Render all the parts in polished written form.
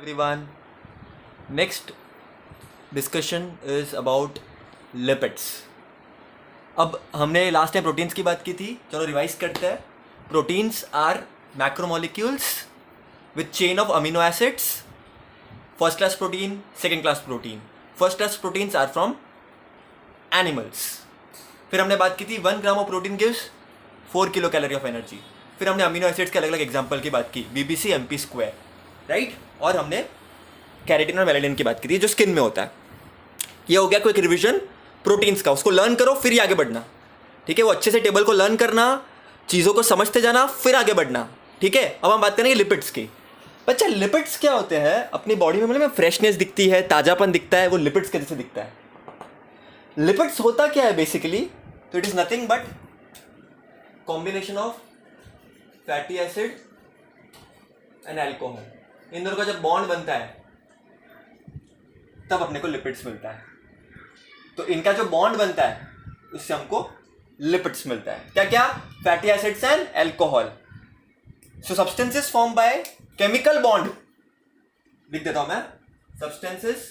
Everyone, next discussion is about lipids. अब हमने last time proteins की बात की थी, चलो रिवाइज करते हैं. Proteins are macromolecules with chain of amino acids. First class protein, second class protein. First class proteins are from animals. फिर हमने बात की थी 1 gram of protein gives 4 kilocalorie of energy. फिर हमने अमीनो एसिड्स के अलग अलग एग्जाम्पल की बात की, बीबीसी एमपी स्क्वायर, राइट. और हमने कैरेटिन और मेलानिन की बात की थी जो स्किन में होता है. ये हो गया क्विक रिवीजन प्रोटीन्स का. उसको लर्न करो फिर ही आगे बढ़ना, ठीक है. वो अच्छे से टेबल को लर्न करना, चीज़ों को समझते जाना, फिर आगे बढ़ना, ठीक है. अब हम बात करेंगे लिपिड्स की. बच्चा लिपिड्स क्या होते हैं? अपनी बॉडी में मतलब फ्रेशनेस दिखती है, ताज़ापन दिखता है, वो लिपिड्स के जैसे दिखता है. लिपिड्स होता क्या है बेसिकली? तो it is nothing but combination of fatty acid and alcohol. इन दोनों का जब बॉन्ड बनता है तब अपने को लिपिड्स मिलता है. तो इनका जो बॉन्ड बनता है उससे हमको लिपिड्स मिलता है. क्या क्या? Fatty acids and alcohol. So substances form by chemical bond. लिख देता हूं मैं, substances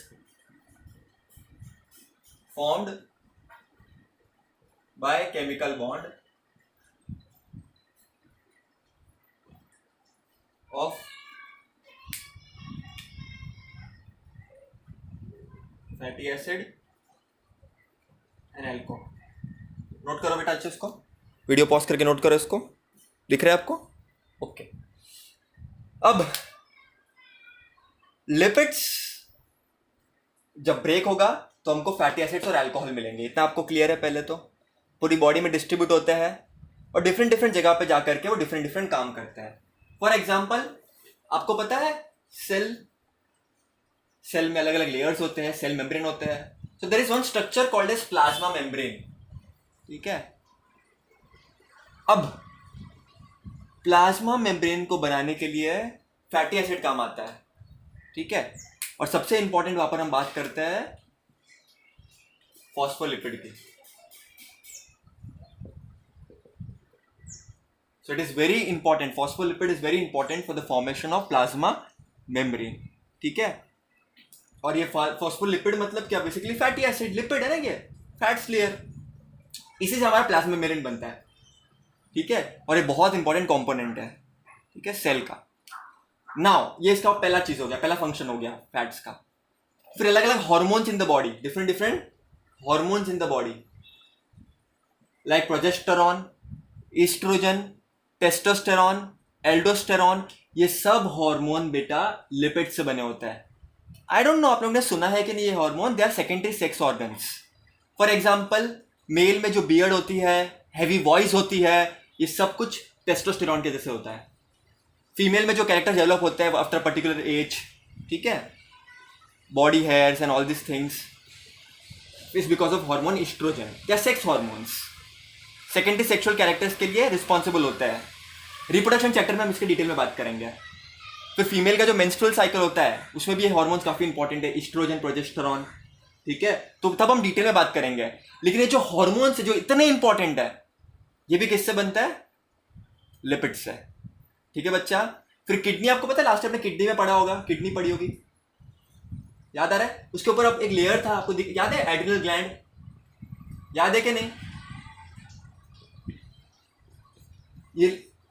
formed by chemical bond of fatty acid and alcohol. Note करो बेटा अच्छे इसको, वीडियो पॉज करके नोट करो इसको. दिख रहा है आपको? ओके. अब लिपिड्स जब ब्रेक होगा तो हमको फैटी एसिड्स और अल्कोहल मिलेंगे. इतना आपको क्लियर है? पहले तो पूरी बॉडी में डिस्ट्रीब्यूट होते हैं और डिफरेंट डिफरेंट जगह पे जा करके वो डिफरेंट डिफरेंट काम करते हैं. फॉर एग्जाम्पल, आपको पता है सेल में अलग अलग लेयर्स होते हैं, सेल मेम्ब्रेन होते हैं. So there is one structure called as plasma membrane, ठीक है. अब प्लाज्मा मेम्ब्रेन को बनाने के लिए फैटी एसिड काम आता है, ठीक है. और सबसे इंपॉर्टेंट वहां पर हम बात करते हैं फॉस्फोलिपिड की. So it is very important. Phospholipid is very important for the formation of plasma membrane, ठीक है. और ये फॉस्फोलिपिड मतलब क्या? Basically fatty acid. लिपिड है ना, ये फैट्स लेयर. इसी से हमारा प्लाज्मा मेम्ब्रेन बनता है, ठीक है. और ये बहुत इंपॉर्टेंट कंपोनेंट है, ठीक है, सेल का. नाउ ये इसका पहला चीज हो गया, पहला फंक्शन हो गया फैट्स का. फिर अलग अलग hormones in the body, different different hormones in the body, like progesterone, estrogen, testosterone, aldosterone. ये सब हार्मोन बेटा लिपिड से बने होते हैं. आई डोंट नो आप लोगों ने सुना है कि नहीं ये hormone. They are secondary sex organs. For example, male में जो बियर्ड होती है, हैवी वॉइस होती है, ये सब कुछ टेस्टोस्टेरॉन के जैसे होता है. फीमेल में जो कैरेक्टर डेवलप होता है आफ्टर पर्टिकुलर एज, ठीक है, body hairs and all this things is because of hormone oestrogen. क्या? Sex hormones secondary sexual characters के लिए रिस्पॉन्सिबल होता है. रिप्रोडक्शन चैप्टर में हम इसके डिटेल में बात करेंगे. फिर फीमेल का जो मेंस्ट्रुअल साइकिल होता है उसमें भी ये हार्मोन्स काफी इंपॉर्टेंट है, ईस्ट्रोजन, प्रोजेस्टेरॉन, ठीक है. तो तब हम डिटेल में बात करेंगे. लेकिन ये जो हार्मोन्स है जो इतने इंपॉर्टेंट है, ये भी किससे बनता है? लिपिड से, ठीक है बच्चा. फिर किडनी, आपको पता है लास्ट टाइम आपने किडनी में पढ़ा होगा, किडनी पढ़ी होगी, याद आ रहा है? उसके ऊपर अब एक लेयर था, आपको याद है? एड्रिनल ग्लैंड, याद है कि नहीं? ये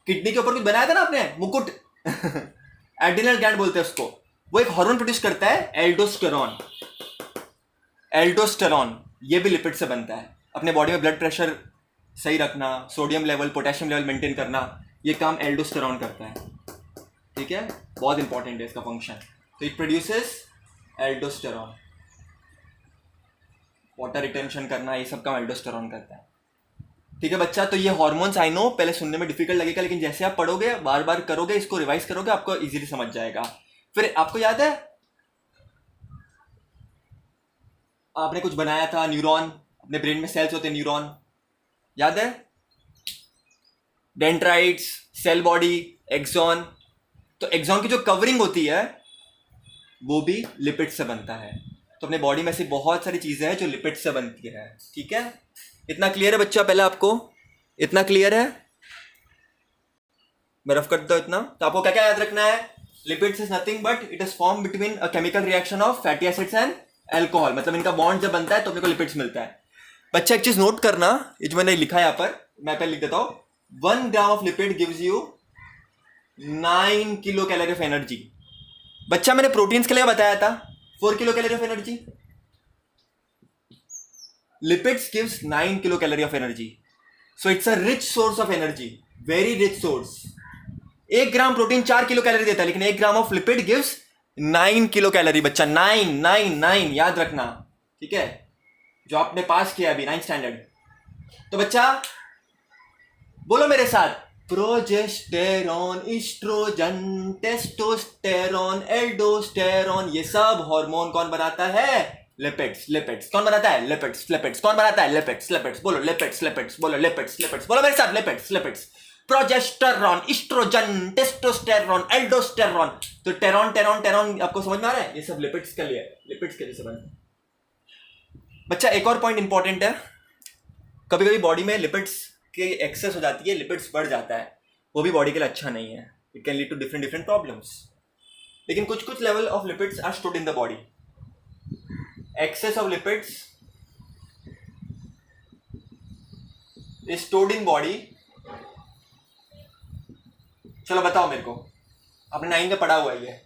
किडनी के ऊपर कुछ बनाया था ना आपने, मुकुट. एड्रिनल ग्लैंड बोलते हैं उसको. वो एक हार्मोन प्रोड्यूस करता है, एल्डोस्टेरॉन. एल्डोस्टेरॉन ये भी लिपिड से बनता है. अपने बॉडी में ब्लड प्रेशर सही रखना, sodium level, potassium level maintain करना, ये काम एल्डोस्टेरॉन करता है, ठीक है. बहुत इंपॉर्टेंट है इसका फंक्शन. तो it produces aldosterone. Water retention करना, ये सब काम एल्डोस्टेरॉन करता है, ठीक है बच्चा. तो ये हार्मोन्स आई नो पहले सुनने में डिफिकल्ट लगेगा, लेकिन जैसे आप पढ़ोगे, बार बार करोगे, इसको रिवाइज करोगे, आपको इजीली समझ जाएगा. फिर आपको याद है आपने कुछ बनाया था, न्यूरॉन. अपने ब्रेन में सेल्स होते हैं, न्यूरॉन, याद है? Dendrites, cell body, axon. तो एक्सॉन की जो कवरिंग होती है वो भी लिपिड से बनता है. तो अपने बॉडी में ऐसी बहुत सारी चीजें हैं जो लिपिड से बनती है, ठीक है. इतना क्लियर है बच्चा? पहले आपको इतना क्लियर है? मैं रफ कर देता हूं इतना. तो आपको क्या क्या याद रखना है? Lipids is nothing but it is form between a chemical reaction of fatty acids and alcohol, मतलब इनका बॉन्ड जब बनता है तो अपने को लिपिड्स मिलता है। बच्चा एक चीज नोट करना, ये जो मैंने लिखा है यहाँ पर, मैं पहले लिख देता हूँ। 1 gram of lipid gives you 9 kilo calorie of energy. बच्चा मैंने प्रोटीन्स के लिए बताया था 4 kilocalorie of energy, lipids gives 9 kilo calorie of energy. So it's a rich source of energy, very rich source. 1 gram protein 4 kilo calorie देता है, लेकिन 1 gram of lipid gives 9 kilo calorie. बच्चा 9 याद रखना, ठीक है, जो आपने पास किया अभी 9th स्टैंडर्ड। तो बच्चा बोलो मेरे साथ, प्रोजेस्टेरॉन, इस्ट्रोजन, टेस्टोस्टेरॉन, एल्डोस्टेरॉन, ये सब हार्मोन कौन बनाता है? लिपिड्स। लिपिड्स कौन बनाता है? लिपिड्स। लिपिड्स कौन बनाता है? लिपिड्स। लिपिड्स बोलो, लिपिड्स। लिपिड्स बोलो, लिपिड्स। लिपिड्स बोलो मेरे साथ, lipids. Lipids, progesterone, estrogen, testosterone, aldosterone. तो टेरॉन टेरॉन टेरॉन आपको समझ में आ रहा है? ये सब लिपिड्स के लिए, लिपिड्स के लिए सब है। बच्चा एक और पॉइंट इंपॉर्टेंट है, कभी कभी बॉडी में लिपिड्स की एक्सेस हो जाती है, लिपिड्स बढ़ जाता है, वो भी बॉडी के लिए अच्छा नहीं है। It can lead to different different problems. लेकिन कुछ कुछ level of lipids are stored in the body. Excess of lipids is stored in body. चलो बताओ मेरे को, आपने 9th में पढ़ा हुआ है ये,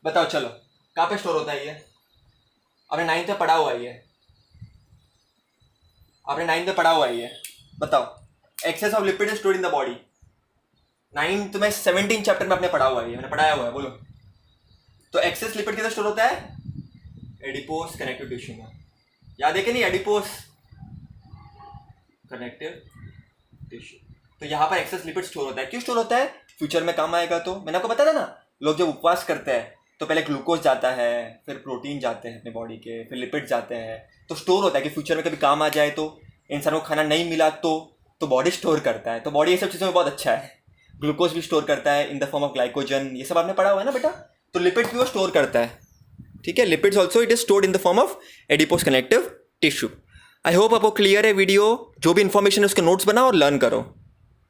बताओ चलो कहाँ पे स्टोर होता है ये? आपने 9th में पढ़ा हुआ है ये, आपने 9th में पढ़ा हुआ है ये, बताओ। Excess of lipid is stored in the body. 9th में 17 चैप्टर में आपने पढ़ा हुआ है ये, मैंने पढ़ाया हुआ है, बोलो। तो एक्सेस लिपिड किधर स्टोर होता है? एडिपोस कनेक्टिव टिश्यू में। याद है कि नहीं? Adipose connective tissue. तो यहाँ पर एक्सेस लिपिड स्टोर होता है। क्यों स्टोर होता है? फ्यूचर में काम आएगा। तो मैंने आपको बताया था ना, लोग जब उपवास करते हैं तो पहले ग्लूकोज जाता है, फिर प्रोटीन जाते हैं अपने बॉडी के, फिर लिपिड जाते हैं। तो स्टोर होता है कि फ्यूचर में कभी काम आ जाए, तो इंसान को खाना नहीं मिला तो बॉडी स्टोर करता है। तो बॉडी ये सब चीज़ों में बहुत अच्छा है। ग्लूकोज भी स्टोर करता है in the form of glycogen, ये सब आपने पढ़ा हुआ है ना बेटा। तो लिपिड्स भी वो स्टोर करता है, ठीक है। Lipids also it is stored in the form of adipose connective tissue. I hope आपको क्लियर है वीडियो। जो भी इन्फॉर्मेशन है उसके नोट्स बनाओ और लर्न करो।